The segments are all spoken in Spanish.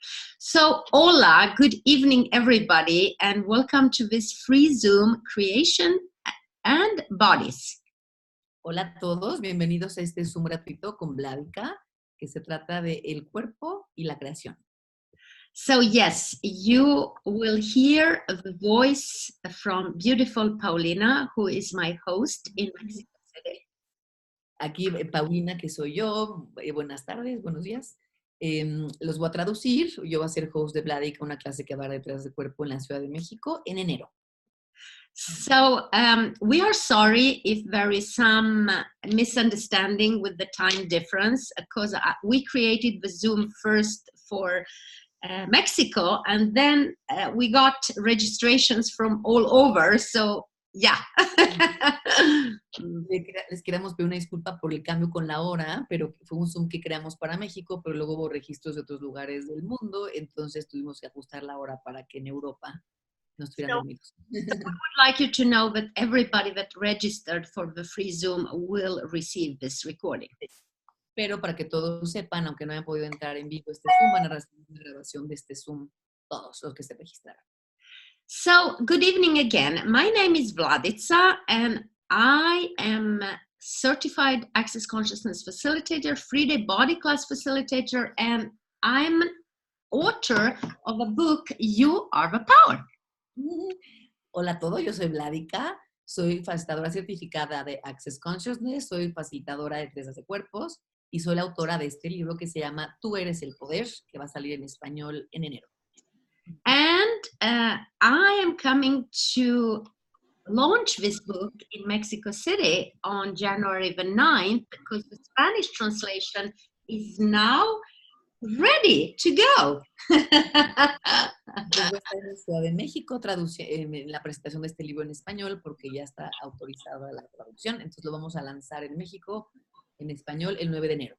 So, hola, good evening, everybody, and welcome to this free Zoom Creation and Bodies. Hola a todos, bienvenidos a este Zoom gratuito con Vladica, que se trata de el cuerpo y la creación. So, yes, you will hear the voice from beautiful Paulina, who is my host in Mexico City. Aquí Paulina, que soy yo, buenas tardes, buenos días. Los voy a traducir. Yo voy a ser host de Vladica, una clase que va a dar detrás del cuerpo en la Ciudad de México en enero. So we are sorry if there is some misunderstanding with the time difference, because we created the Zoom first for Mexico, and then we got registrations from all over. So yeah. Les queremos pedir una disculpa por el cambio con la hora, pero fue un Zoom que creamos para México, pero luego hubo registros de otros lugares del mundo, entonces tuvimos que ajustar la hora para que en Europa no estuvieran dormidos. So we would like you to know that everybody that registered for the free Zoom will receive this recording. Pero para que todos sepan, aunque no hayan podido entrar en vivo este Zoom, van a recibir una grabación de este Zoom todos los que se registraron. So, good evening again. My name is Vladica, and I am a certified Access Consciousness Facilitator, 3-day body class facilitator, and I'm author of a book, You Are the Power. Hola a todos, yo soy Vladica, soy facilitadora certificada de Access Consciousness, soy facilitadora de Tres de Cuerpos y soy la autora de este libro que se llama Tú eres el poder, que va a salir en español en enero. And I am coming to launch this book in Mexico City on January the 9th, because the Spanish translation is now ready to go. Yo voy a estar en la Ciudad de México en la presentación de este libro en español porque ya está autorizada la traducción, entonces lo vamos a lanzar en México en español el 9 de enero.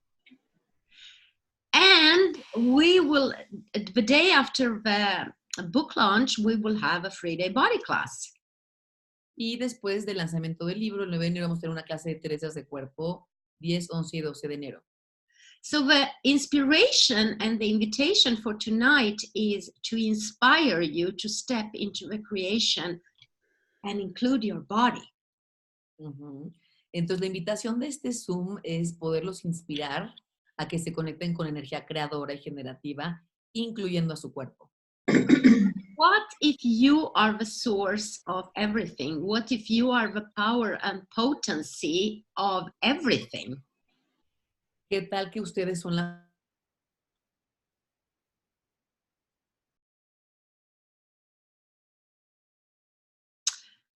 And we will, the day after the book launch, we will have a 3-day body class. Y después del lanzamiento del libro, el 9 de enero vamos a tener una clase de 3 días de cuerpo, 10, 11 y 12 de enero. So the inspiration and the invitation for tonight is to inspire you to step into the creation and include your body. Entonces la invitación de este Zoom es poderlos inspirar a que se conecten con energía creadora y generativa, incluyendo a su cuerpo. What if you are the source of everything? What if you are the power and potency of everything? ¿Qué tal que ustedes son la...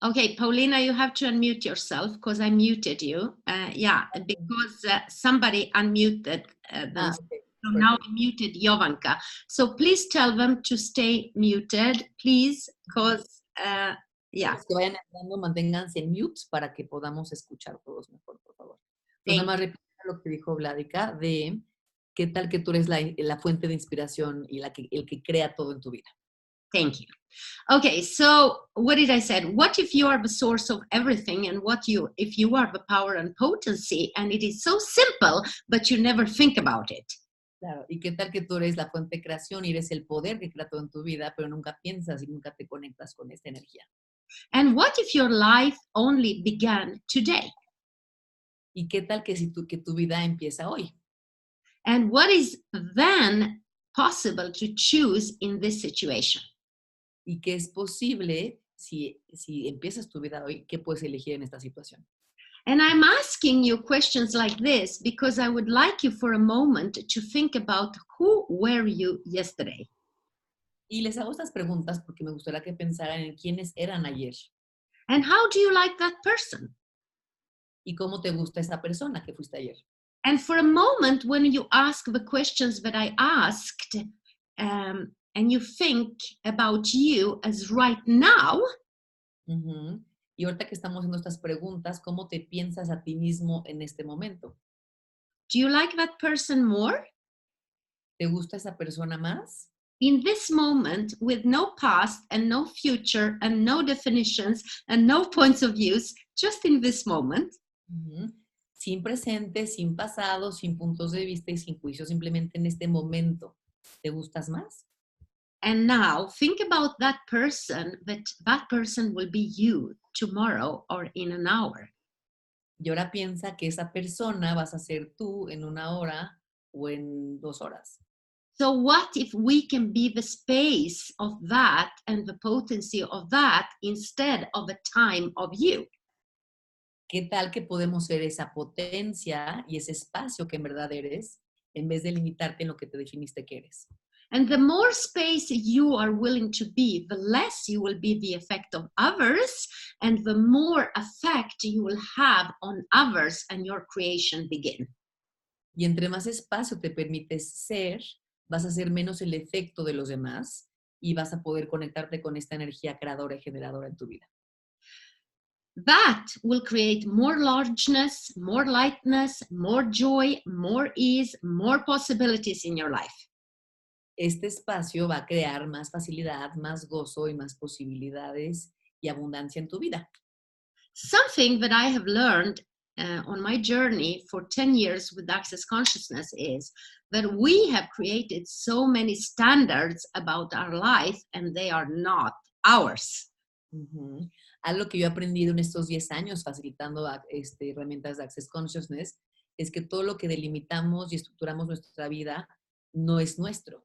Okay, Paulina, you have to unmute yourself because I muted you. Because somebody unmuted them. Okay. So now I muted Jovanka. So please tell them to stay muted, please, because, Los que vayan entrando, manténganse en mute para que podamos escuchar todos mejor, por favor. Entonces, nada más repito lo que dijo Vladica de qué tal que tú eres la fuente de inspiración y el que crea todo en tu vida. Thank you. Okay, so what did I say? What if you are the source of everything, and if you are the power and potency, and it is so simple, but you never think about it? Claro, y qué tal que tú eres la fuente de creación y eres el poder que crea todo en tu vida, pero nunca piensas y nunca te conectas con esta energía. And what if your life only began today? ¿Y qué tal que tu vida empieza hoy? And what is then possible to choose in this situation? ¿Y qué es posible si empiezas tu vida hoy? ¿Qué puedes elegir en esta situación? And I'm asking you questions like this because I would like you for a moment to think about who were you yesterday. Y les hago estas preguntas porque me gustaría que pensaran en quiénes eran ayer. And how do you like that person? ¿Y cómo te gusta esa persona que fuiste ayer? And for a moment, when you ask the questions that I asked, and you think about you as right now, y ahorita que estamos haciendo estas preguntas, ¿cómo te piensas a ti mismo en este momento? Do you like that person more? ¿Te gusta esa persona más? In this moment, with no past and no future and no definitions and no points of views, just in this moment. Sin presente, sin pasado, sin puntos de vista y sin juicio, simplemente en este momento. ¿Te gustas más? And now think about that person, that person will be you tomorrow or in an hour. Y ahora piensa que esa persona vas a ser tú en 1 hora o en 2 horas. So what if we can be the space of that and the potency of that instead of a time of you? ¿Qué tal que podemos ser esa potencia y ese espacio que en verdad eres en vez de limitarte en lo que te definiste que eres? And the more space you are willing to be, the less you will be the effect of others, and the more effect you will have on others and your creation begin. Y entre más espacio te permites ser, vas a ser menos el efecto de los demás y vas a poder conectarte con esta energía creadora y generadora en tu vida. That will create more largeness, more lightness, more joy, more ease, more possibilities in your life. Este espacio va a crear más facilidad, más gozo y más posibilidades y abundancia en tu vida. Something that I have learned on my journey for 10 years with Access Consciousness is that we have created so many standards about our life and they are not ours. Uh-huh. Algo que yo he aprendido en estos 10 años facilitando herramientas de Access Consciousness es que todo lo que delimitamos y estructuramos nuestra vida no es nuestro.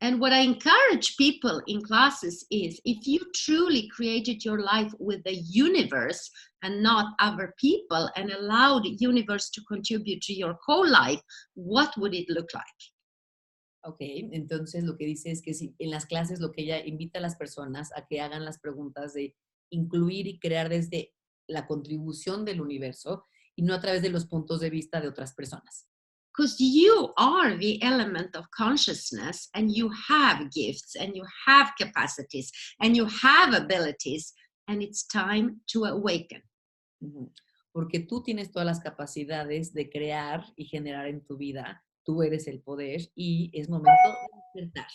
And what I encourage people in classes is if you truly created your life with the universe and not other people and allowed the universe to contribute to your whole life, what would it look like? Ok, entonces lo que dice es que si en las clases lo que ella invita a las personas a que hagan las preguntas de incluir y crear desde la contribución del universo y no a través de los puntos de vista de otras personas. Because you are the element of consciousness and you have gifts and you have capacities and you have abilities and it's time to awaken. Uh-huh. Porque tú tienes todas las capacidades de crear y generar en tu vida. Tú eres el poder y es momento de despertar.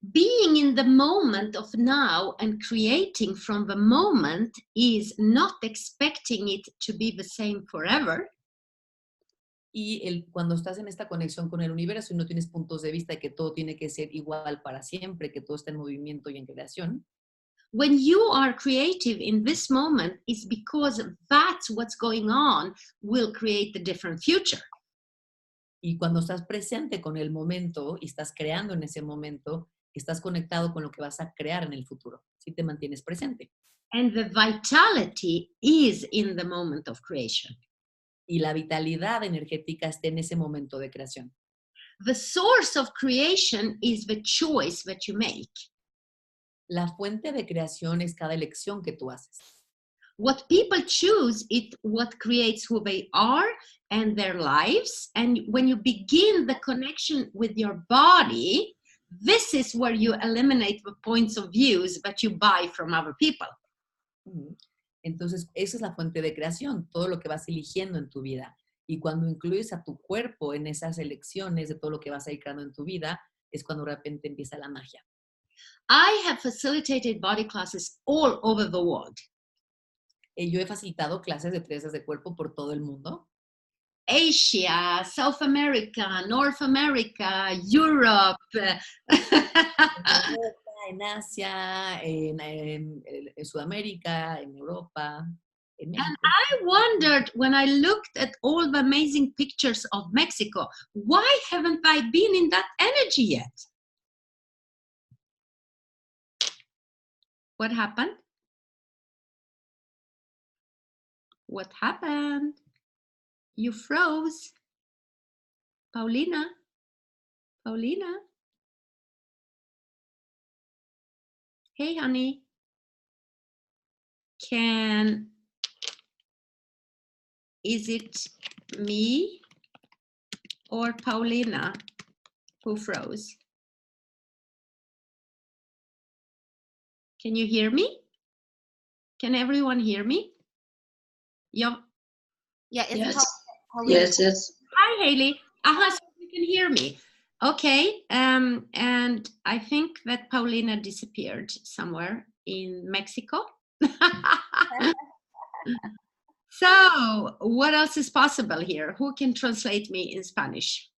Being in the moment of now and creating from the moment is not expecting it to be the same forever. Y cuando estás en esta conexión con el universo y no tienes puntos de vista de que todo tiene que ser igual para siempre, que todo está en movimiento y en creación. When you are creative in this moment, it's because that's what's going on will create the different future. Y cuando estás presente con el momento y estás creando en ese momento, estás conectado con lo que vas a crear en el futuro. Si te mantienes presente. And the vitality is in the moment of creation. Y la vitalidad energética está en ese momento de creación. The source of creation is the choice that you make. La fuente de creación es cada elección que tú haces. What people choose is what creates who they are and their lives. And when you begin the connection with your body, this is where you eliminate the points of views that you buy from other people. Entonces, esa es la fuente de creación, todo lo que vas eligiendo en tu vida. Y cuando incluyes a tu cuerpo en esas elecciones de todo lo que vas a ir creando en tu vida, es cuando de repente empieza la magia. I have facilitated body classes all over the world. Yo he facilitado clases de 3 de cuerpo por todo el mundo. Asia, South America, North America, Europe. En Asia, en Sudamérica, en Europa, en México. And I wondered when I looked at all the amazing pictures of Mexico, why haven't I been in that energy yet? What happened? What happened? You froze. Paulina? Paulina? Hey, honey. Is it me or Paulina who froze? Can you hear me? Can everyone hear me? Yeah, it's Yes. Paulina. Yes. Hi, Haley. So you can hear me. Okay, and I think that Paulina disappeared somewhere in Mexico. So, what else is possible here? Who can translate me in Spanish?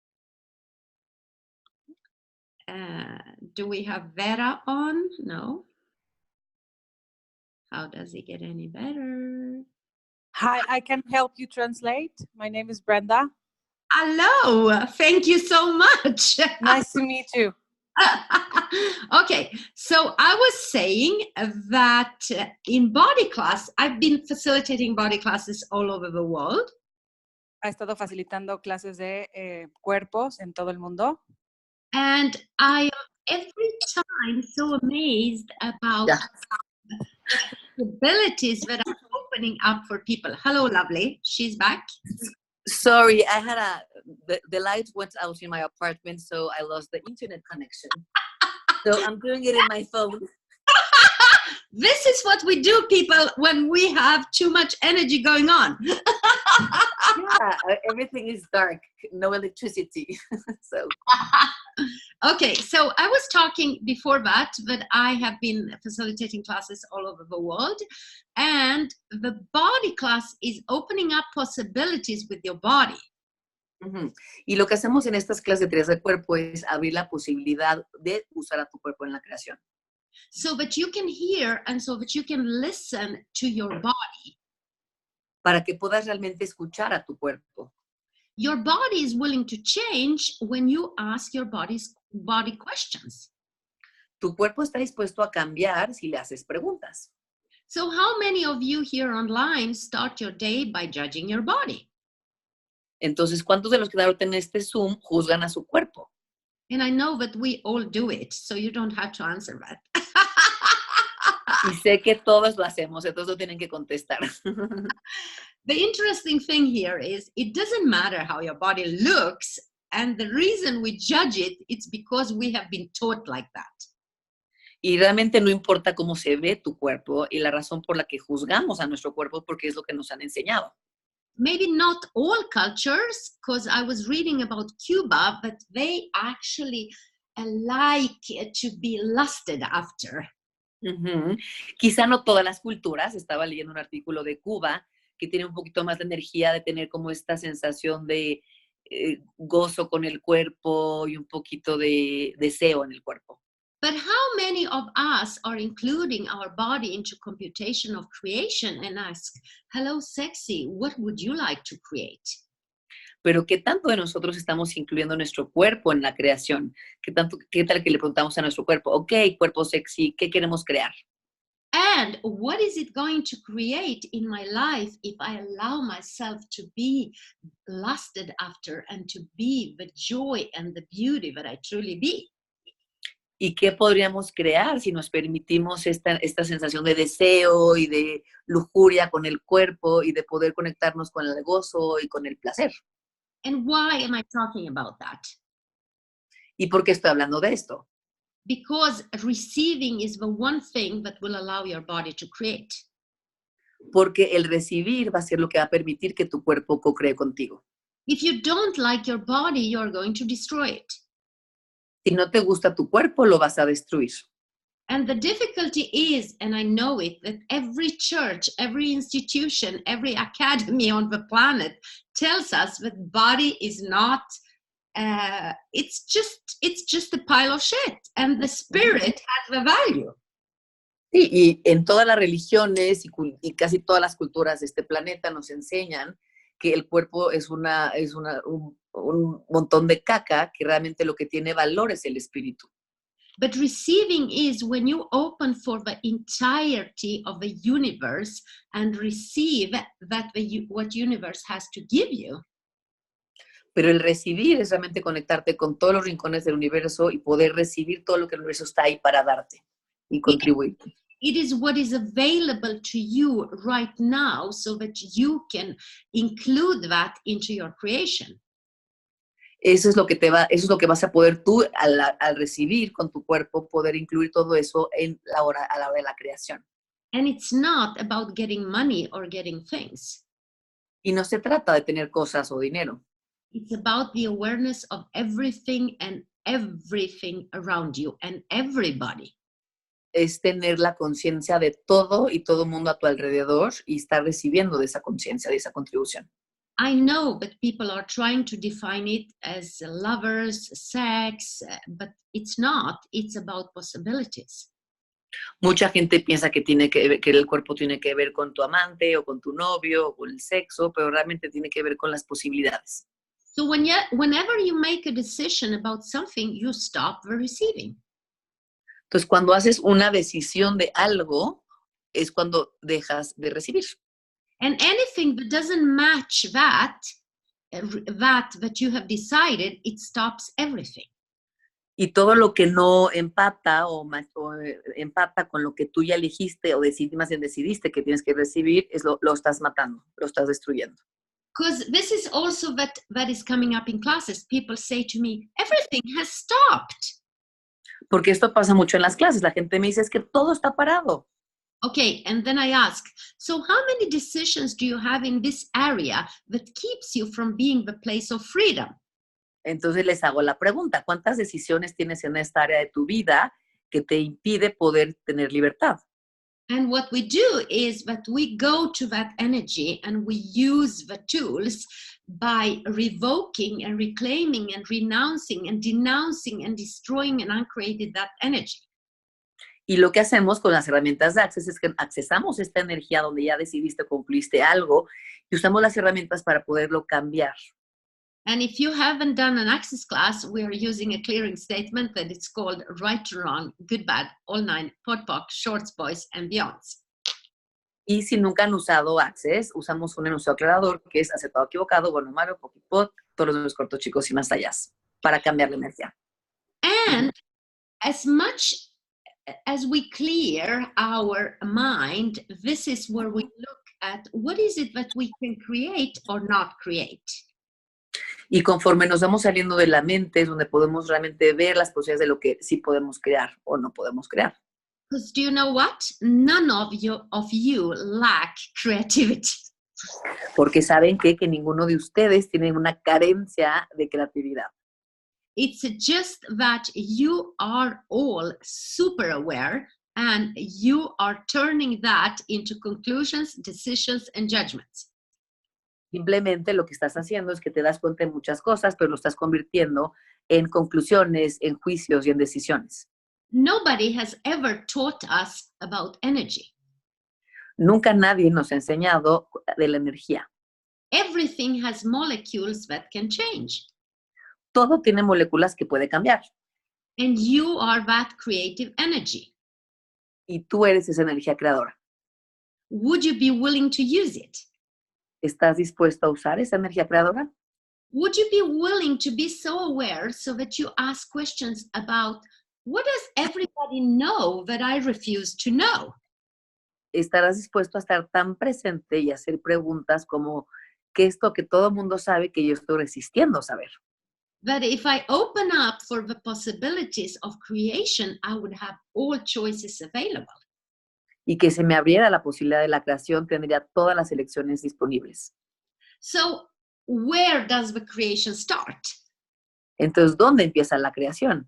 Do we have Vera on? No. How does it get any better? Hi, I can help you translate. My name is Brenda. Hello, thank you so much. Nice to meet you. Okay, so I was saying that in body class, I've been facilitating body classes all over the world. Ha estado facilitando clases de cuerpos en todo el mundo. And I am every time so amazed about the possibilities that are opening up for people. Hello, lovely. She's back. Sorry, I had the light went out in my apartment, so I lost the internet connection. So I'm doing it in my phone. This is what we do, people, when we have too much energy going on. Yeah, everything is dark, no electricity. So. Okay, so I was talking before that I have been facilitating classes all over the world, and the body class is opening up possibilities with your body. Uh-huh. Y lo que hacemos en estas clases de teorías del cuerpo es abrir la posibilidad de usar a tu cuerpo en la creación. So that you can hear and so that you can listen to your body. Para que puedas realmente escuchar a tu cuerpo. Your body is willing to change when you ask your body questions. Tu cuerpo está dispuesto a cambiar si le haces preguntas. So how many of you here online start your day by judging your body? Entonces, ¿cuántos de los que ahorita en este Zoom juzgan a su cuerpo? And I know that we all do it, so you don't have to answer that. Y sé que todos lo hacemos, entonces no tienen que contestar. The interesting thing here is it doesn't matter how your body looks, and the reason we judge it, it's because we have been taught like that. Y realmente no importa cómo se ve tu cuerpo, y la razón por la que juzgamos a nuestro cuerpo porque es lo que nos han enseñado. Maybe not all cultures, because I was reading about Cuba, but they actually like to be lusted after. Uh-huh. Quizá no todas las culturas, estaba leyendo un artículo de Cuba que tiene un poquito más de energía de tener como esta sensación de gozo con el cuerpo y un poquito de deseo en el cuerpo. But how many of us are including our body into computation of creation and ask, hello, sexy, what would you like to create? Pero ¿qué tanto de nosotros estamos incluyendo nuestro cuerpo en la creación? ¿Qué tal que le preguntamos a nuestro cuerpo, ok, cuerpo sexy, ¿qué queremos crear? And what is it going to create in my life if I allow myself to be lusted after and to be the joy and the beauty that I truly be? ¿Y qué podríamos crear si nos permitimos esta sensación de deseo y de lujuria con el cuerpo y de poder conectarnos con el gozo y con el placer? And why am I talking about that? ¿Y por qué estoy hablando de esto? Because receiving is the one thing that will allow your body to create. Porque el recibir va a ser lo que va a permitir que tu cuerpo co-cree contigo. If you don't like your body, you're going to destroy it. Si no te gusta tu cuerpo, lo vas a destruir. And the difficulty is, and I know it, that every church, every institution, every academy on the planet tells us that body is not, it's just a pile of shit, and the spirit has the value. Sí, y en todas las religiones y casi todas las culturas de este planeta nos enseñan que el cuerpo es un montón de caca, que realmente lo que tiene valor es el espíritu. But receiving is when you open for the entirety of the universe and receive what universe has to give you. Pero el recibir es realmente conectarte con todos los rincones del universo y poder recibir todo lo que el universo está ahí para darte y contribuir. It is what is available to you right now so that you can include that into your creation. Eso es lo que vas a poder tú al recibir con tu cuerpo, poder incluir todo eso a la hora de la creación. And it's not about getting money or getting things. Y no se trata de tener cosas o dinero. It's about the awareness of everything and everything around you and everybody. Es tener la conciencia de todo y todo el mundo a tu alrededor y estar recibiendo de esa conciencia, de esa contribución. I know that people are trying to define it as lovers, sex, but it's not. It's about possibilities. Mucha gente piensa que que el cuerpo tiene que ver con tu amante o con tu novio o con el sexo, pero realmente tiene que ver con las posibilidades. So whenever you make a decision about something, you stop the receiving. Entonces, cuando haces una decisión de algo, es cuando dejas de recibir. And anything that doesn't match that you have decided, it stops everything. Y todo lo que no empata empata con lo que tú ya elegiste o más bien decidiste que tienes que recibir, lo estás matando, lo estás destruyendo. Because this is also that is coming up in classes. People say to me, everything has stopped. Porque esto pasa mucho en las clases. La gente me dice, es que todo está parado. Okay, and then I ask, so how many decisions do you have in this area that keeps you from being the place of freedom? Entonces les hago la pregunta, ¿cuántas decisiones tienes en esta área de tu vida que te impide poder tener libertad? And what we do is that we go to that energy and we use the tools by revoking and reclaiming and renouncing and denouncing and destroying and uncreated that energy. Y lo que hacemos con las herramientas de Access es que accesamos esta energía donde ya decidiste, concluiste algo y usamos las herramientas para poderlo cambiar. And if you haven't done an Access class, we are using a clearing statement that it's called right to wrong, good, bad, all nine, pod, poc, shorts, boys, and beyonds. Y si nunca han usado Access, usamos un enunciado aclarador que es acertado, equivocado, bueno, malo, poquipot, todos los números cortos, chicos y más allá, para cambiar la energía. And as much as we clear our mind, this is where we look at what is it that we can create or not create. Y conforme nos vamos saliendo de la mente es donde podemos realmente ver las posibilidades de lo que sí podemos crear o no podemos crear. Because do you know what? None of you lack creativity. Porque saben que ninguno de ustedes tiene una carencia de creatividad. It's just that you are all super aware and you are turning that into conclusions, decisions, and judgments. Simplemente lo que estás haciendo es que te das cuenta de muchas cosas, pero lo estás convirtiendo en conclusiones, en juicios y en decisiones. Nobody has ever taught us about energy. Nunca nadie nos ha enseñado de la energía. Everything has molecules that can change. Todo tiene moléculas que puede cambiar. And you are that creative energy. Y tú eres esa energía creadora. Would you be willing to use it? ¿Estás dispuesto a usar esa energía creadora? Would you be willing to be so aware so that you ask questions about what does everybody know that I refuse to know? ¿Estarás dispuesto a estar tan presente y hacer preguntas como ¿qué es lo que todo el mundo sabe que yo estoy resistiendo a saber? That if I open up for the possibilities of creation, I would have all choices available. Y que se me abriera la posibilidad de la creación, tendría todas las elecciones disponibles. So where does the creation start? Entonces, ¿dónde empieza la creación?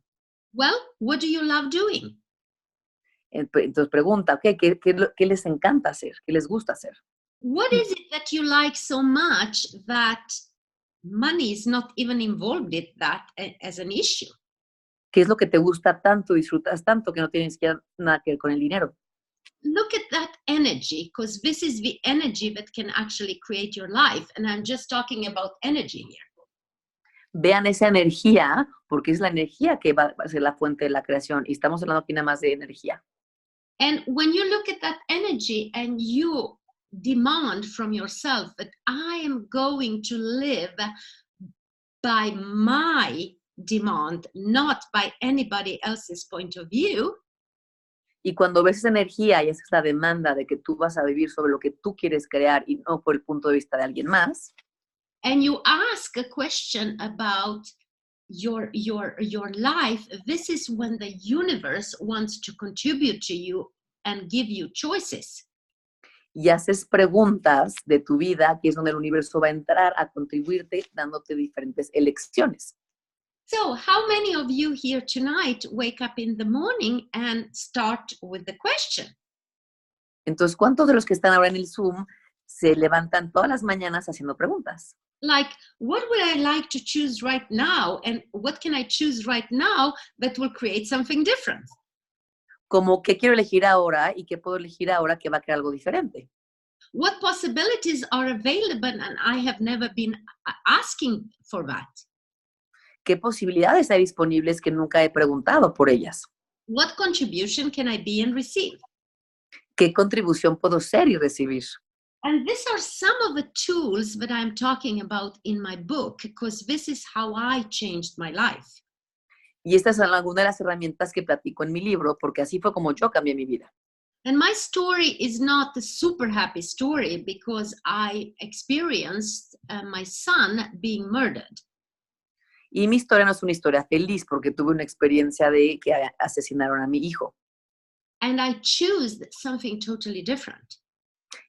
Well, what do you love doing? Entonces pregunta, okay, ¿qué les encanta hacer? ¿Qué les gusta hacer? What is it that you like so much that money is not even involved in that as an issue? ¿Qué es lo que te gusta tanto, disfrutas tanto que no tiene ni siquiera nada que ver con el dinero? Look at that energy, because this is the energy that can actually create your life. And I'm just talking about energy here. Vean esa energía, porque es la energía que va a ser la fuente de la creación. Y estamos hablando aquí nada más de energía. And when you look at that energy and you demand from yourself that I am going to live by my demand, not by anybody else's point of view. Y cuando ves esa energía y esa es la demanda de que tú vas a vivir sobre lo que tú quieres crear y no por el punto de vista de alguien más. And you ask a question about your life, this is when the universe wants to contribute to you and give you choices. Y haces preguntas de tu vida, que es donde el universo va a entrar a contribuirte, dándote diferentes elecciones. So how many of you here tonight wake up in the morning and start with the question? Entonces, ¿cuántos de los que están ahora en el Zoom se levantan todas las mañanas haciendo preguntas. Like, what would I like to choose right now? And what can I choose right now that will create something different? Como qué quiero elegir ahora y qué puedo elegir ahora que va a crear algo diferente. What possibilities are available? And I have never been asking for that. ¿Qué posibilidades hay disponibles que nunca he preguntado por ellas? What contribution can I be and receive? ¿Qué contribución puedo ser y recibir? And these are some of the tools that I'm talking about in my book, because this is how I changed my life. Y estas son algunas de las herramientas que platico en mi libro, porque así fue como yo cambié mi vida. And my story is not a super happy story because I experienced my son being murdered. Y mi historia no es una historia feliz, porque tuve una experiencia de que asesinaron a mi hijo. And I chose something totally different.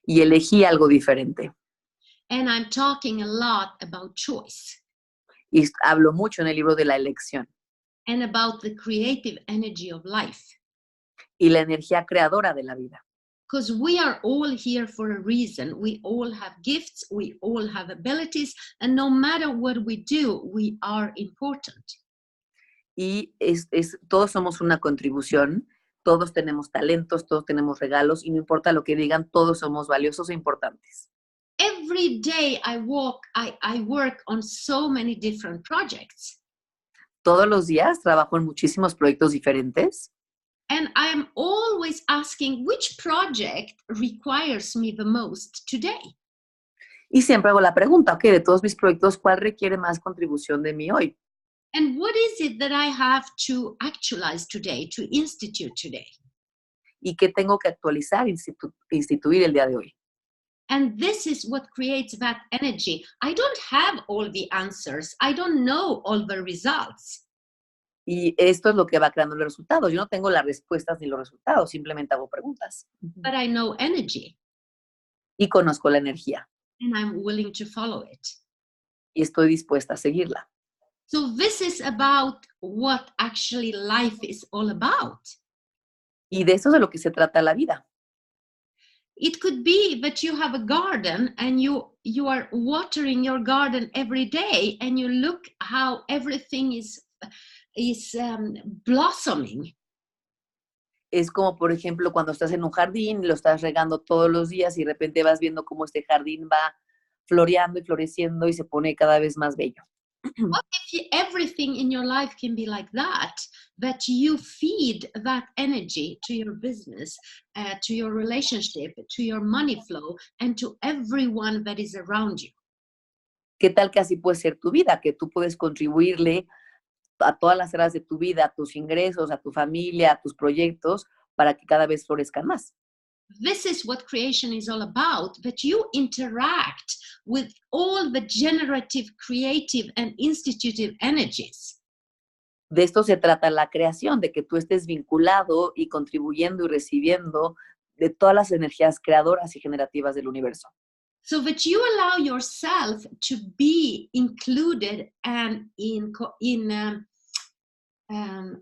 Y elegí algo diferente. And I'm talking a lot about choice Y hablo mucho en el libro de la elección and about the creative energy of life. y la energía creadora de la vida. Because we are all here for a reason. We all have gifts, we all have abilities, and no matter what we do, we are important. Y todos somos una contribución, todos tenemos talentos, todos tenemos regalos, y no importa lo que digan, todos somos valiosos e importantes. Every day I work on so many different projects. Todos los días trabajo en muchísimos proyectos diferentes. And I'm always asking which project requires me the most today. Y siempre hago la pregunta, ok, de todos mis proyectos, ¿cuál requiere más contribución de mí hoy? And what is it that I have to actualize today, to institute today? ¿Y qué tengo que actualizar, instituir el día de hoy? And this is what creates that energy. I don't have all the answers. I don't know all the results. Y esto es lo que va creando los resultados. Yo no tengo las respuestas ni los resultados, simplemente hago preguntas. But I know energy. Y conozco la energía. And I'm willing to follow it. Y estoy dispuesta a seguirla. So this is about what actually life is all about. Y de eso es de lo que se trata la vida. It could be that you have a garden and you are watering your garden every day and you look how everything is blossoming. Es como, por ejemplo, cuando estás en un jardín, lo estás regando todos los días y de repente vas viendo cómo este jardín va floreando y floreciendo y se pone cada vez más bello. What if everything in your life can be like that you feed that energy to your business, to your relationship, to your money flow, and to everyone that is around you? ¿Qué tal que así puede ser tu vida? Que tú puedes contribuirle a todas las áreas de tu vida, a tus ingresos, a tu familia, a tus proyectos, para que cada vez florezcan más. This is what creation is all about, that you interact with all the generative, creative, and institutive energies. De esto se trata la creación, de que tú estés vinculado y contribuyendo y recibiendo de todas las energías creadoras y generativas del universo. So that you allow yourself to be included and in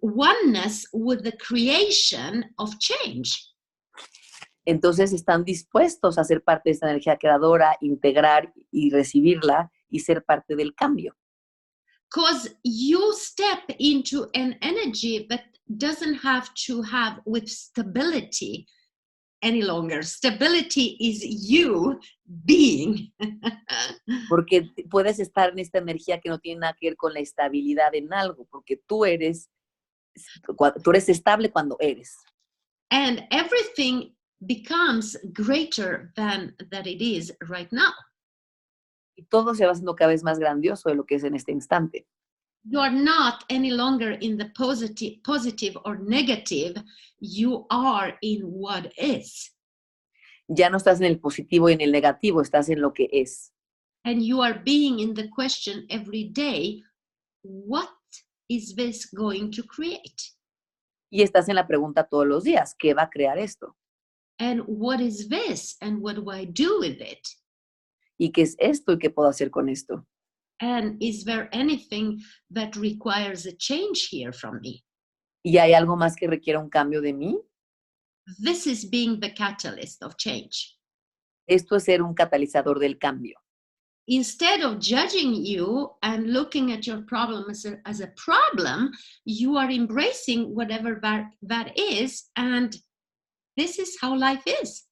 oneness with the creation of change. Entonces están dispuestos a ser parte de esta energía creadora, integrar y recibirla y ser parte del cambio. Because you step into an energy that doesn't have to have with stability any longer. Stability is you being. Porque puedes estar en esta energía que no tiene nada que ver con la estabilidad en algo, porque tú eres estable cuando eres. And everything becomes greater than that it is right now. Y todo se va haciendo cada vez más grandioso de lo que es en este instante. You are not any longer in the positive or negative. You are in what is. Ya no estás en el positivo y en el negativo, estás en lo que es. And you are being in the question every day, what is this going to create? Y estás en la pregunta todos los días, ¿qué va a crear esto? And what is this? And what do I do with it? ¿Y qué es esto y qué puedo hacer con esto? And is there anything that requires a change here from me? ¿Y hay algo más que requiera un cambio de mí? This is being the catalyst of change. Esto es ser un catalizador del cambio. Instead of judging you and looking at your problem as a problem, you are embracing whatever that is, and this is how life is.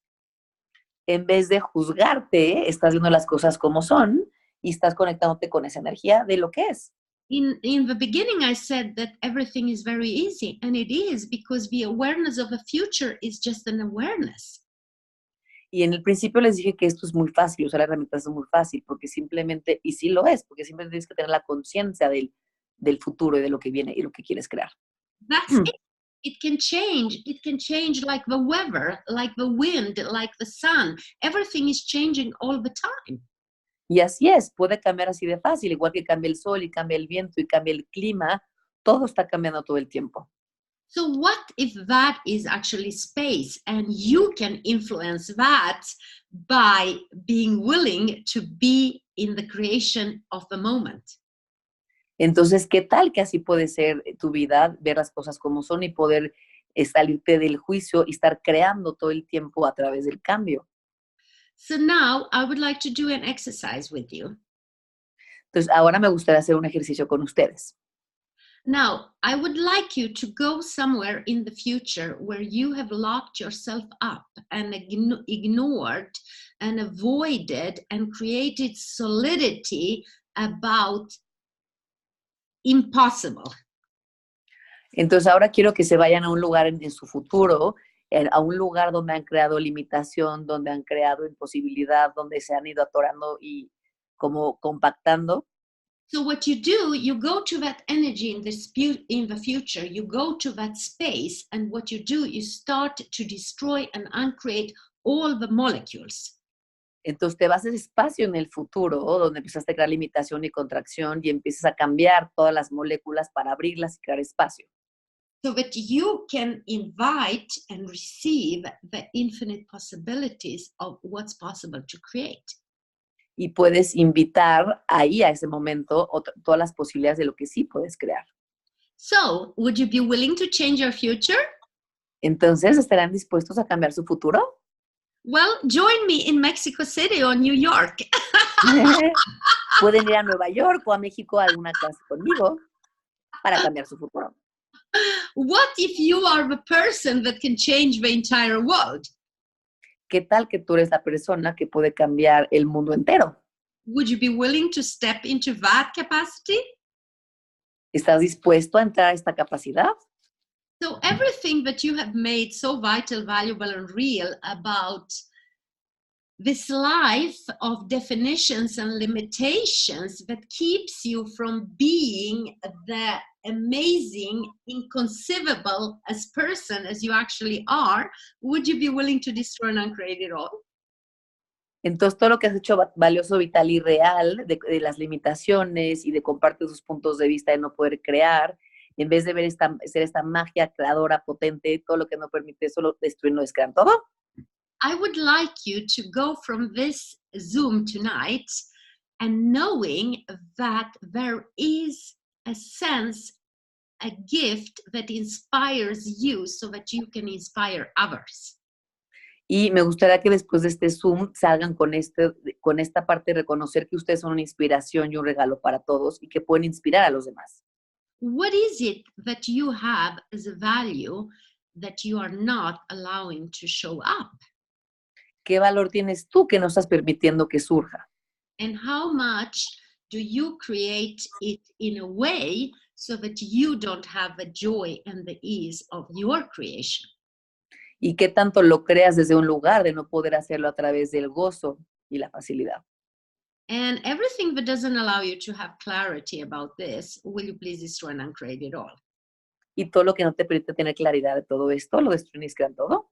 En vez de juzgarte, estás viendo las cosas como son y estás conectándote con esa energía de lo que es. In the beginning, I said that everything is very easy, and it is, because the awareness of a future is just an awareness. Y en el principio les dije que esto es muy fácil, usar herramientas es muy fácil, porque simplemente, y sí lo es, porque simplemente tienes que tener la conciencia del futuro y de lo que viene y lo que quieres crear. That's it. It can change. It can change like the weather, like the wind, like the sun. Everything is changing all the time. Y así es, puede cambiar así de fácil, igual que cambia el sol y cambia el viento y cambia el clima, todo está cambiando todo el tiempo. So what if that is actually space, and you can influence that by being willing to be in the creation of the moment? Entonces, ¿qué tal que así puede ser tu vida, ver las cosas como son y poder salirte del juicio y estar creando todo el tiempo a través del cambio? So now I would like to do an exercise with you. Entonces, ahora me gustaría hacer un ejercicio con ustedes. Now, I would like you to go somewhere in the future where you have locked yourself up and ignored and avoided and created solidity about impossible. Entonces, ahora quiero que se vayan a un lugar en su futuro, a un lugar donde han creado limitación, donde han creado imposibilidad, donde se han ido atorando y como compactando. So what you do, you go to that energy in the future, you go to that space, and what you do, you start to destroy and uncreate all the molecules. Entonces te vas a ese espacio en el futuro donde empezaste a crear limitación y contracción y empiezas a cambiar todas las moléculas para abrirlas y crear espacio. So that you can invite and receive the infinite possibilities of what's possible to create. Y puedes invitar ahí a ese momento todas las posibilidades de lo que sí puedes crear. So, would you be willing to change your future? Entonces, ¿estarán dispuestos a cambiar su futuro? Well, join me in Mexico City or New York. Pueden ir a Nueva York o a México a alguna clase conmigo para cambiar su futuro. What if you are the person that can change the entire world? ¿Qué tal que tú eres la persona que puede cambiar el mundo entero? Would you be willing to step into that capacity? ¿Estás dispuesto a entrar a esta capacidad? So everything that you have made so vital, valuable, and real about this life of definitions and limitations that keeps you from being the amazing, inconceivable as person as you actually are, would you be willing to destroy and uncreate it all? Entonces, todo lo que has hecho valioso, vital y real, de las limitaciones y de compartir sus puntos de vista de no poder crear, en vez de ver ser esta magia creadora, potente, todo lo que no permite solo destruir, no descrear todo. I would like you to go from this Zoom tonight and knowing that there is a sense, a gift that inspires you so that you can inspire others. Y me gustaría que después de este Zoom salgan con esta parte de reconocer que ustedes son una inspiración y un regalo para todos y que pueden inspirar a los demás. What is it that you have as a value that you are not allowing to show up? ¿Qué valor tienes tú que no estás permitiendo que surja? And how much do you create it in a way so that you don't have the joy and the ease of your creation? ¿Y qué tanto lo creas desde un lugar de no poder hacerlo a través del gozo y la facilidad? And everything that doesn't allow you to have clarity about this, will you please destroy and uncreate it all? Y todo lo que no te permite tener claridad de todo esto, lo destruyen y descrean todo.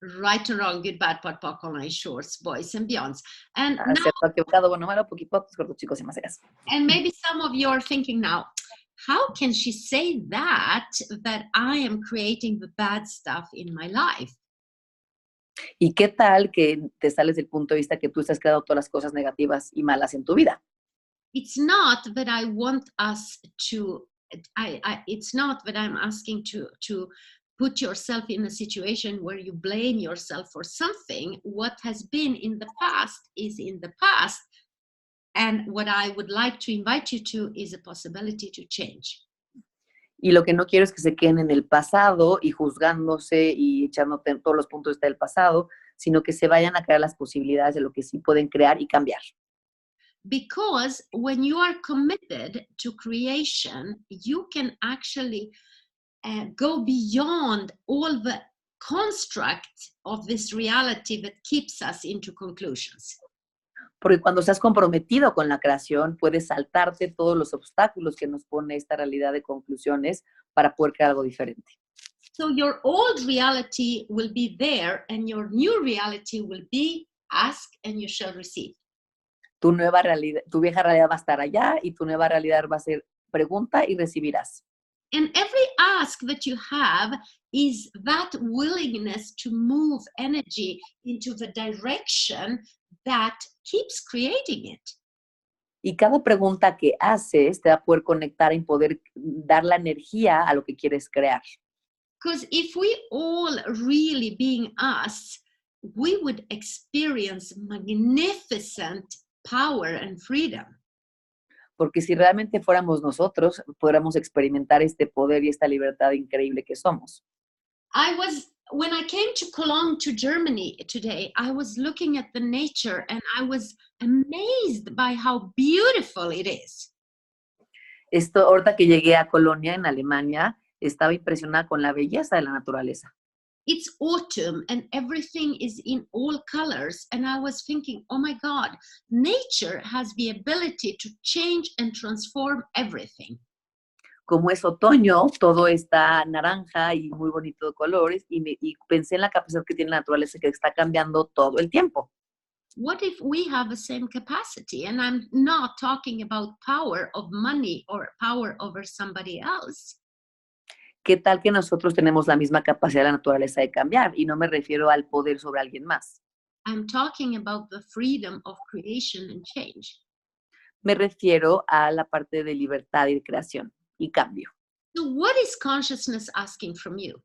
Right or wrong, good, bad, pot, poc, online, shorts, boys and beyonds. And now, Acertado, equivocado, bueno, malo, poquito, cortos, chicos y más allá. and maybe some of you are thinking now, how can she say that I am creating the bad stuff in my life? ¿Y qué tal que te sales del punto de vista que tú estás creando todas las cosas negativas y malas en tu vida? It's not that I want us to, it's not that I'm asking to put yourself in a situation where you blame yourself for something. What has been in the past is in the past. And what I would like to invite you to is a possibility to change. Y lo que no quiero es que se queden en el pasado y juzgándose y echándote en todos los puntos de vista del pasado, sino que se vayan a crear las posibilidades de lo que sí pueden crear y cambiar. Because when you are committed to creation, you can actually go beyond all the construct of this reality that keeps us into conclusions. Porque cuando estás comprometido con la creación, puedes saltarte todos los obstáculos que nos pone esta realidad de conclusiones para poder crear algo diferente. So your old reality will be there and your new reality will be ask and you shall receive. Tu nueva realidad, tu vieja realidad va a estar allá y tu nueva realidad va a ser pregunta y recibirás. And every ask that you have is that willingness to move energy into the direction that keeps creating it. Y cada pregunta que haces te va a poder conectar y poder dar la energía a lo que quieres crear. Because if we all really being us, we would experience magnificent power and freedom. Porque si realmente fuéramos nosotros, podríamos experimentar este poder y esta libertad increíble que somos. When I came to Cologne, to Germany today, I was looking at the nature and I was amazed by how beautiful it is. Ahorita que llegué a Colonia, en Alemania, estaba impresionada con la belleza de la naturaleza. It's autumn and everything is in all colors. And I was thinking, oh my God, nature has the ability to change and transform everything. Como es otoño, todo está naranja y muy bonito de colores y pensé en la capacidad que tiene la naturaleza que está cambiando todo el tiempo. What if we have the same capacity? And I'm not talking about power of money or power over somebody else. ¿Qué tal que nosotros tenemos la misma capacidad de la naturaleza de cambiar? Y no me refiero al poder sobre alguien más. I'm talking about the freedom of creation and change. Me refiero a la parte de libertad y de creación y cambio. So what is consciousness asking from you?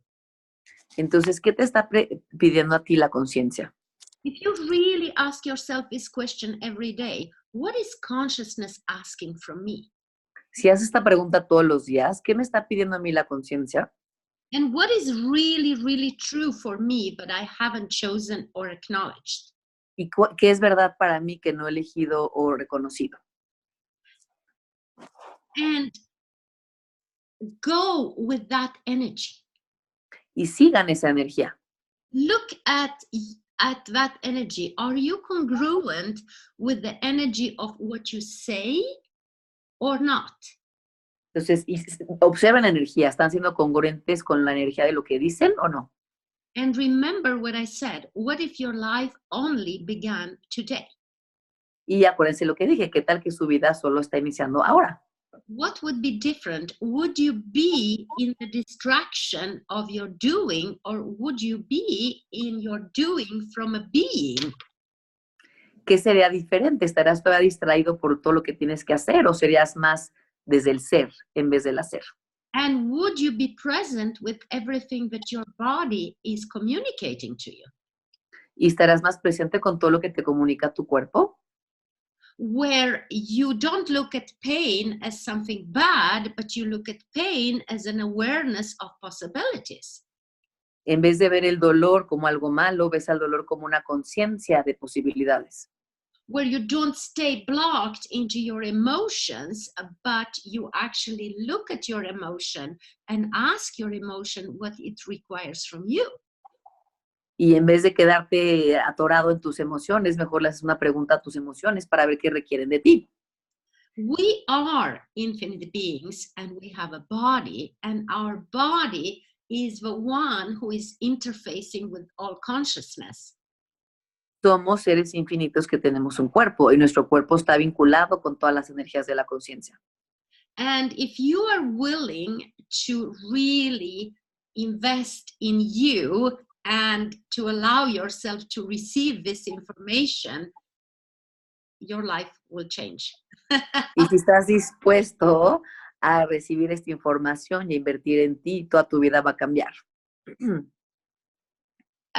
Entonces, ¿qué te está pidiendo a ti la conciencia? If you really ask yourself this question every day, what is consciousness asking from me? Si haces esta pregunta todos los días, ¿qué me está pidiendo a mí la conciencia? And what is really, really true for me, but I haven't chosen or acknowledged? ¿Y qué es verdad para mí que no he elegido o reconocido? And go with that energy. Y sigan esa energía. Look at that energy. Are you congruent with the energy of what you say or not? Entonces, observen la energía. ¿Están siendo congruentes con la energía de lo que dicen o no? And remember what I said. What if your life only began today? Y acuérdense lo que dije. ¿Qué tal que su vida solo está iniciando ahora? What would be different? Would you be in the distraction of your doing, or would you be in your doing from a being? ¿Qué sería diferente? ¿Estarás todavía distraído por todo lo que tienes que hacer o serías más desde el ser en vez del hacer? And would you be present with everything that your body is communicating to you? ¿Y estarás más presente con todo lo que te comunica tu cuerpo? Where you don't look at pain as something bad, but you look at pain as an awareness of possibilities. En vez de ver el dolor como algo malo, ves al dolor como una conciencia de posibilidades. Where you don't stay blocked into your emotions, but you actually look at your emotion and ask your emotion what it requires from you. Y en vez de quedarte atorado en tus emociones, mejor le haces una pregunta a tus emociones para ver qué requieren de ti. We are infinite beings and we have a body, and our body is the one who is interfacing with all consciousness. Somos seres infinitos que tenemos un cuerpo y nuestro cuerpo está vinculado con todas las energías de la conciencia. And if you are willing to really invest in you and to allow yourself to receive this information, your life will change. Y si estás dispuesto a recibir esta información y a invertir en ti, toda tu vida va a cambiar.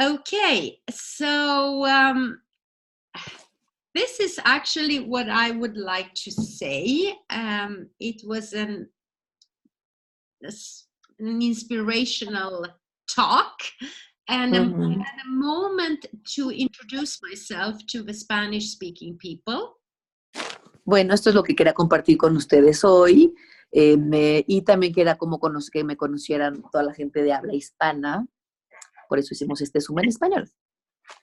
Okay, so this is actually what I would like to say. It was an inspirational talk and Ujú. a moment to introduce myself to the Spanish-speaking people. Bueno, esto es lo que quería compartir con ustedes hoy. Y también quería que me conocieran toda la gente de habla hispana. Por eso hicimos este Zoom en español.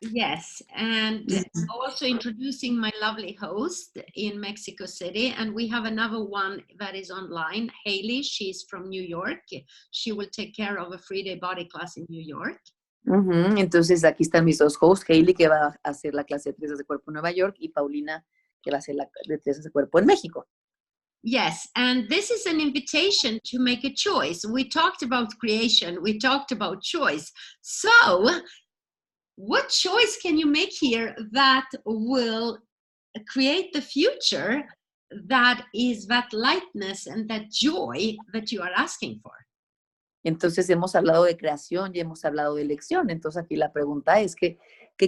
Yes, and also introducing my lovely host in Mexico City. And we have another one that is online, Haley. She's from New York. She will take care of a 3-day body class in New York. Entonces aquí están mis dos hosts, Hailey, que va a hacer la clase de 3 días de cuerpo en Nueva York, y Paulina, que va a hacer la de 3 días de cuerpo en México. Yes, and this is an invitation to make a choice. We talked about creation, we talked about choice. So, what choice can you make here that will create the future that is that lightness and that joy that you are asking for? Entonces hemos hablado de creación y hemos hablado de elección. Entonces aquí la pregunta es ¿qué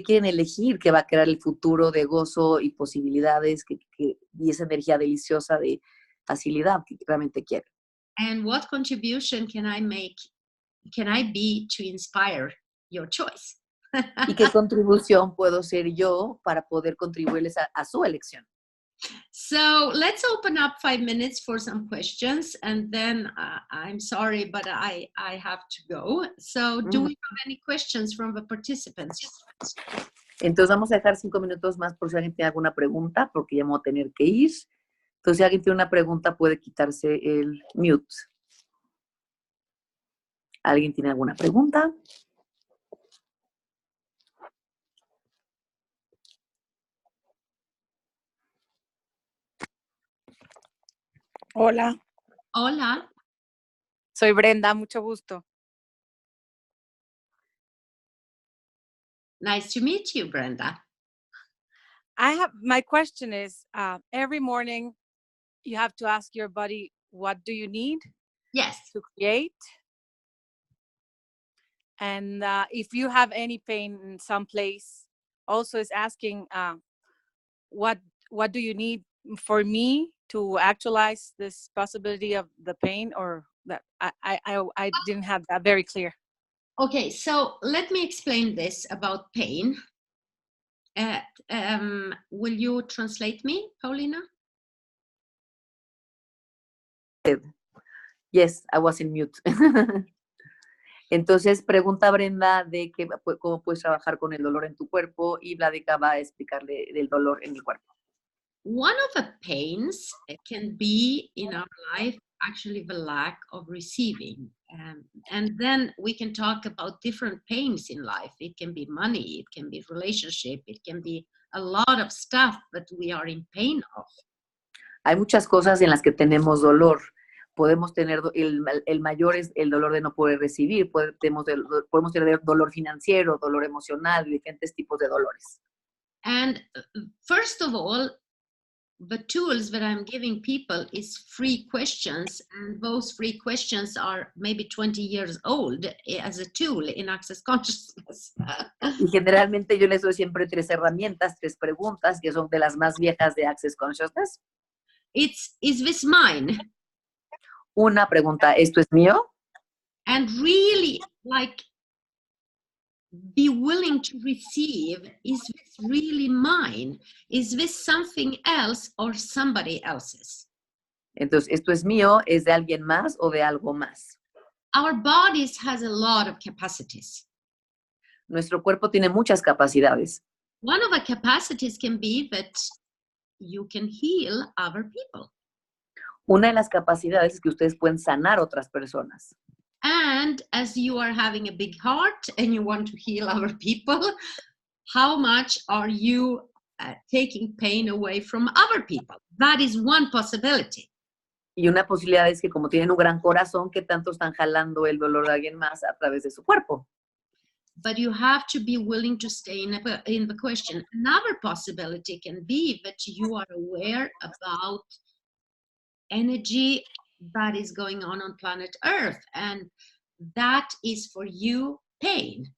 quieren elegir que va a crear el futuro de gozo y posibilidades y esa energía deliciosa de facilidad que realmente quieren? And what contribution can I be to inspire your choice? ¿Y qué contribución puedo ser yo para poder contribuirles a su elección? So let's open up 5 minutes for some questions, and then I'm sorry, but I have to go. So do we have any questions from the participants? Entonces vamos a dejar 5 minutos más por si alguien tiene alguna pregunta, porque ya vamos a tener que ir. Entonces si alguien tiene una pregunta puede quitarse el mute. ¿Alguien tiene alguna pregunta? Hola, Hola. soy Brenda, mucho gusto. Nice to meet you, Brenda. My question is, every morning you have to ask your body, what do you need Yes. to create? And if you have any pain in some place, also is asking, what do you need for me to actualize this possibility of the pain, or that I didn't have that very clear. Okay, so let me explain this about pain. Will you translate me, Paulina? Yes, I was in mute. Entonces, pregunta Brenda de cómo puedes trabajar con el dolor en tu cuerpo, y Vladica va a explicarle del dolor en el cuerpo. One of the pains can be in our life actually the lack of receiving. And then we can talk about different pains in life. It can be money, it can be relationship, it can be a lot of stuff that we are in pain of. Hay muchas cosas en las que tenemos dolor. Podemos tener, el mayor es el dolor de no poder recibir, podemos tener dolor financiero, dolor emocional, diferentes tipos de dolores. And first of all, the tools that I'm giving people is 3 questions, and those 3 questions are maybe 20 years old as a tool in Access Consciousness. Y generalmente yo les doy siempre 3 herramientas, 3 preguntas, que son de las más viejas de Access Consciousness. Is this mine? Una pregunta, ¿esto es mío? And really, like, be willing to receive, is this really mine? Is this something else or somebody else's? Entonces, ¿esto es mío? ¿Es de alguien más o de algo más? Our bodies has a lot of capacities. Nuestro cuerpo tiene muchas capacidades. One of the capacities can be that you can heal other people. Una de las capacidades es que ustedes pueden sanar a otras personas. And as you are having a big heart and you want to heal other people, how much are you taking pain away from other people? That is one possibility. Y una posibilidad es que como tienen un gran corazón, ¿qué tanto están jalando el dolor de alguien más a través de su cuerpo? But you have to be willing to stay in the question. Another possibility can be that you are aware about energy that is going on planet Earth, and that is for you pain.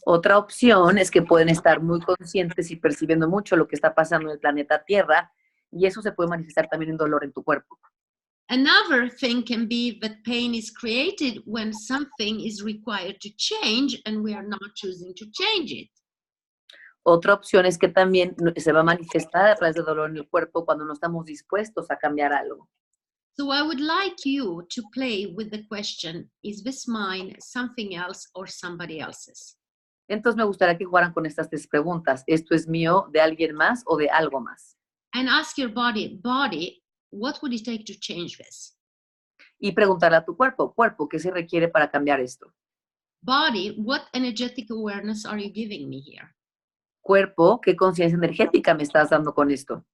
Otra opción es que pueden estar muy conscientes y percibiendo mucho lo que está pasando en el planeta Tierra, y eso se puede manifestar también en dolor en tu cuerpo. Another thing can be that pain is created when something is required to change and we are not choosing to change it. Otra opción es que también se va a manifestar a través de dolor en el cuerpo cuando no estamos dispuestos a cambiar algo. So I would like you to play with the question, is this mine, something else, or somebody else's? Entonces me gustaría que jugaran con estas 3 preguntas. ¿Esto es mío, de alguien más o de algo más? And ask your body, what would it take to change this? Y preguntarle a tu cuerpo, ¿qué se requiere para cambiar esto? Body, what energetic awareness are you giving me here? Cuerpo, ¿qué conciencia energética me estás dando con esto?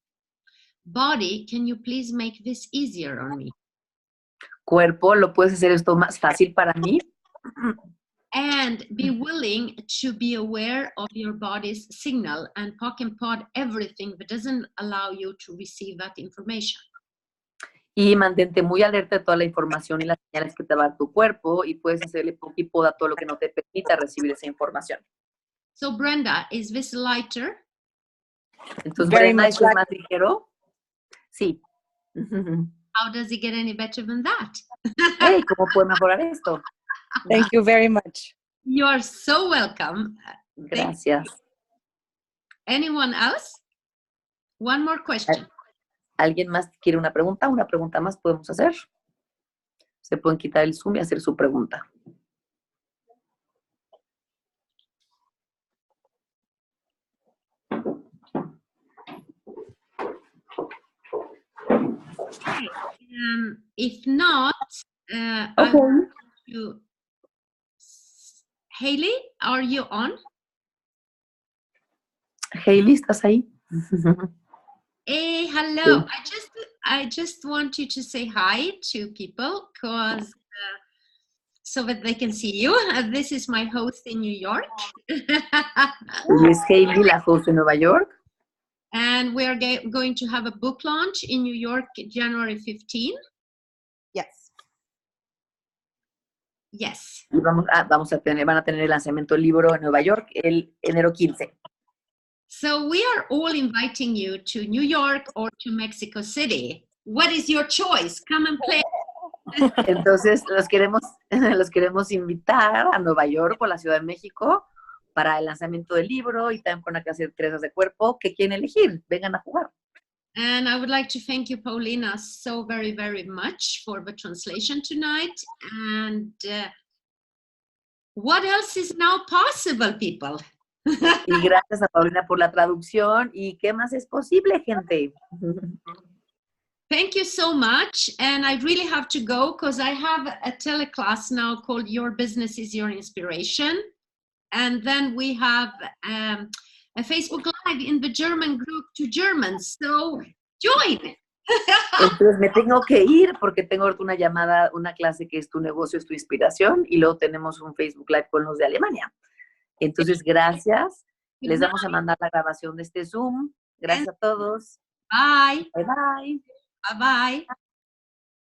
Body, can you please make this easier on me? Cuerpo, ¿lo puedes hacer esto más fácil para mí? And be willing to be aware of your body's signal and pock and pod everything that doesn't allow you to receive that information. Y mantente muy alerta de toda la información y las señales que te va a dar tu cuerpo, y puedes hacerle poco y poda todo lo que no te permita recibir esa información. So Brenda, is this lighter? Entonces, Very Brenda, much ¿esto es más ligero? Sí. How does it get any better than that? Hey, ¿cómo puedo mejorar esto? Thank you very much. You are so welcome. Gracias. Anyone else? One more question. ¿Alguien más quiere una pregunta? Una pregunta más podemos hacer. Se pueden quitar el Zoom y hacer su pregunta. If not, I Okay. want to... Hailey, are you on? Hailey, ¿estás ahí? Hey, hello. Sí. I just want you to say hi to people, because so that they can see you. This is my host in New York. Y es Hailey, la host de Nueva York. And we are going to have a book launch in New York, January 15. Yes. Yes. Y van a tener el lanzamiento del libro en Nueva York el enero 15. So we are all inviting you to New York or to Mexico City. What is your choice? Come and play. Entonces, los queremos invitar a Nueva York o la Ciudad de México para el lanzamiento del libro, y también van a hacer 3 de cuerpo. ¿Qué quieren elegir? Vengan a jugar. And I would like to thank you, Paulina, so very, very much for the translation tonight. And what else is now possible, people? Y gracias a Paulina por la traducción. ¿Y qué más es posible, gente? Thank you so much. And I really have to go because I have a teleclass now called Your Business is Your Inspiration. And then we have a Facebook Live in the German group to Germans. So join. Entonces me tengo que ir porque tengo una llamada, una clase que es Tu negocio es tu inspiración, y luego tenemos un Facebook Live con los de Alemania. Entonces, gracias. Les vamos a mandar la grabación de este Zoom. Gracias a todos. Bye. Bye, bye. Bye-bye.